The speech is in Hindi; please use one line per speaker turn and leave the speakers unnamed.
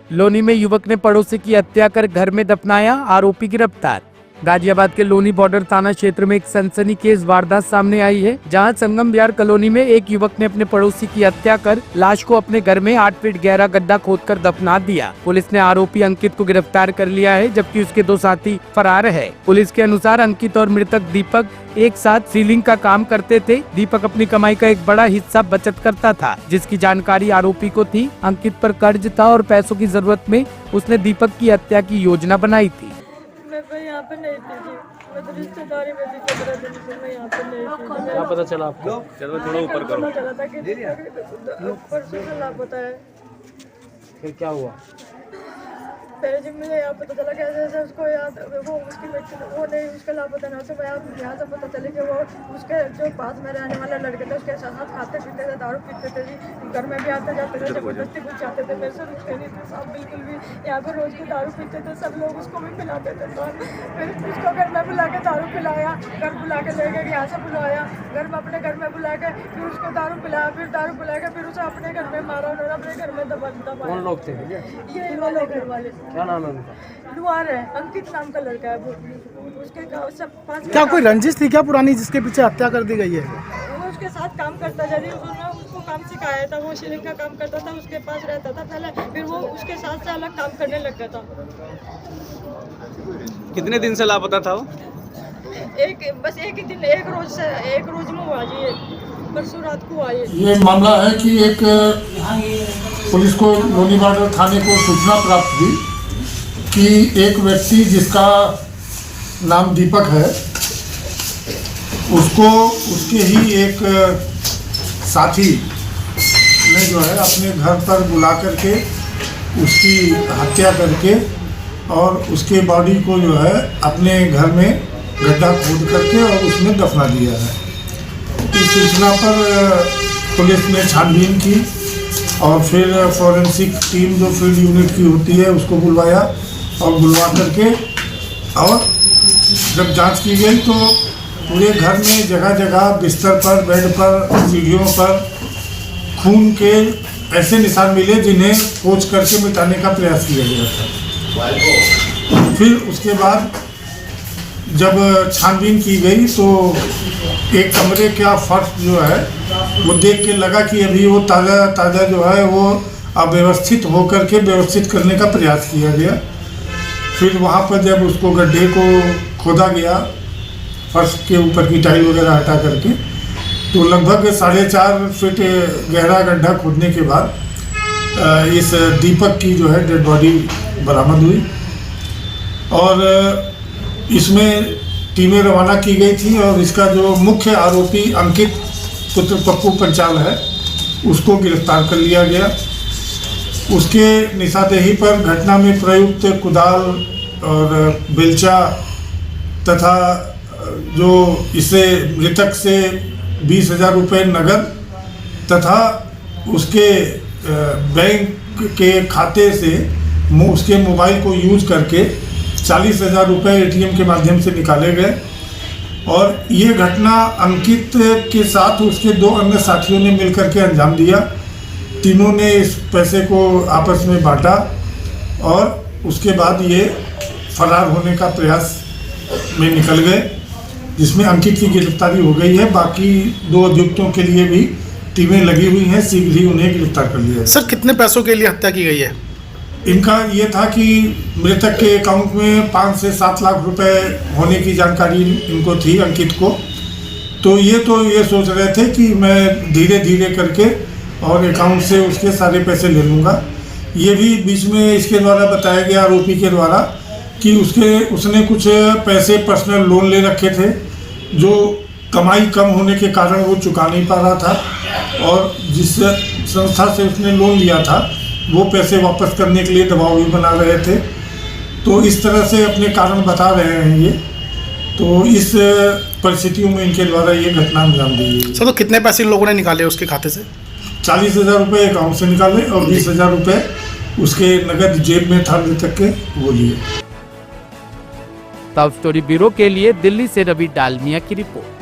लोनी में युवक ने पड़ोसी की हत्या कर घर में दफनाया, आरोपी गिरफ्तार। गाजियाबाद के लोनी बॉर्डर थाना क्षेत्र में एक सनसनीखेज वारदात सामने आई है, जहां संगम विहार कॉलोनी में एक युवक ने अपने पड़ोसी की हत्या कर लाश को अपने घर में 8 फीट गहरा गड्ढा खोदकर दफना दिया। पुलिस ने आरोपी अंकित को गिरफ्तार कर लिया है, जबकि उसके 2 साथी फरार है। पुलिस के अनुसार अंकित और मृतक दीपक एक साथ सीलिंग का काम करते थे। दीपक अपनी कमाई का एक बड़ा हिस्सा बचत करता था, जिसकी जानकारी आरोपी को थी। अंकित पर कर्ज था और पैसों की जरूरत में उसने दीपक की हत्या की योजना बनाई थी।
मैं यहाँ पे नहीं थी जी, मैं तो रिश्तेदारी में थी 15 दिन से। मैं यहाँ पे नहीं थी।
क्या पता चला आपको? चलो थोड़ा ऊपर करो।
पता चला था कि परसों से लापता है।
फिर क्या हुआ?
पहले जब मुझे यहाँ पता चला कैसे ऐसे उसको याद वो उसकी वो नहीं उसका लापता ना, तो मैं यहाँ से पता चले कि वो उसके जो पास में रहने वाले लड़के थे उसके साथ खाते पीते थे, दारू पीते थे जी। घर में भी आते जाते थे, जबरदस्ती कुछ जाते थे। मेरे से रुकते नहीं थे साहब बिल्कुल भी। यहाँ पे रोज की दारू पीते थे, सब लोग उसको भी पिलाते थे साहब। फिर उसको घर में बुला के दारू पिलाया, घर बुला के ले गए, यहाँ से बुलाया घर में, अपने घर में बुला के फिर उसको दारू पिलाया, फिर दारू पिला के फिर उसे अपने घर में मारा, उन्होंने अपने घर में दबा।
कौन लोग थे?
ये वाले घर वाले।
क्या नाम है उनका?
लुहार है, अंकित नाम का लड़का है वो। उसके सब 5
क्या कोई रंजिश थी क्या पुरानी जिसके पीछे हत्या कर दी गई है?
वो उसके साथ काम करता था, उसने उसको काम सिखाया था। वो सीलिंग का काम करता था, उसके पास रहता था पहले, फिर वो उसके साथ से अलग काम करने लग गया था।
कितने दिन से लापता था वो?
बस एक ही दिन, एक रोज में हुआ जी, परसों रात को आई।
ये मामला है कि एक पुलिस को लोनी बॉर्डर थाने को सूचना प्राप्त हुई कि एक व्यक्ति जिसका नाम दीपक है, उसको उसके ही एक साथी ने जो है अपने घर पर बुला करके उसकी हत्या करके और उसके बॉडी को जो है अपने घर में गड्ढा खोद करके और उसमें दफना दिया है। इस सूचना पर पुलिस ने छानबीन की और फिर फॉरेंसिक टीम जो फील्ड यूनिट की होती है उसको बुलवाया और बुलवा करके और जब जांच की गई तो पूरे घर में जगह जगह बिस्तर पर, बेड पर, सीढ़ियों पर खून के ऐसे निशान मिले जिन्हें पोंछ करके मिटाने का प्रयास किया गया था। फिर उसके बाद जब छानबीन की गई तो एक कमरे का फर्श जो है वो देख के लगा कि अभी वो ताज़ा जो है वो अव्यवस्थित होकर के व्यवस्थित करने का प्रयास किया गया। फिर वहाँ पर जब उसको गड्ढे को खोदा गया, फर्श के ऊपर की टाइल वगैरह हटा करके, तो लगभग 4.5 फीट गहरा गड्ढा खोदने के बाद इस दीपक की जो है डेड बॉडी बरामद हुई और इसमें टीमें रवाना की गई थी और इसका जो मुख्य आरोपी अंकित पुत्र पप्पू पंचाल है उसको गिरफ्तार कर लिया गया। उसके निशानदेही पर घटना में प्रयुक्त कुदाल और बेलचा तथा जो इसे मृतक से 20,000 रुपये नगद तथा उसके बैंक के खाते से उसके मोबाइल को यूज करके 40,000 रुपये ATM के माध्यम से निकाले गए। और ये घटना अंकित के साथ उसके 2 अन्य साथियों ने मिलकर के अंजाम दिया। तीनों ने इस पैसे को आपस में बांटा और उसके बाद ये फरार होने का प्रयास में निकल गए, जिसमें अंकित की गिरफ्तारी हो गई है। बाकी 2 अभियुक्तों के लिए भी टीमें लगी हुई हैं, शीघ्र ही उन्हें गिरफ्तार कर लिया है।
सर कितने पैसों के लिए हत्या की गई है?
इनका ये था कि मृतक के अकाउंट में 5 से 7 लाख रुपए होने की जानकारी इनको थी, अंकित को। तो ये सोच रहे थे कि मैं धीरे धीरे करके और अकाउंट से उसके सारे पैसे ले लूँगा। ये भी बीच में इसके द्वारा बताया गया, आरोपी के द्वारा, कि उसने कुछ पैसे पर्सनल लोन ले रखे थे जो कमाई कम होने के कारण वो चुका नहीं पा रहा था और जिस संस्था से उसने लोन लिया था वो पैसे वापस करने के लिए दबाव भी बना रहे थे। तो इस तरह से अपने कारण बता रहे हैं ये। तो इस परिस्थितियों में इनके द्वारा ये घटना अंजाम दी गई।
सर तो कितने पैसे इन लोगों ने निकाले उसके खाते से?
40,000 रुपये अकाउंट से निकाले और 20,000 रुपये उसके नगद जेब में था मृतक के, वो लिए।
टॉप स्टोरी ब्यूरो के लिए दिल्ली से रवि डालमिया की रिपोर्ट।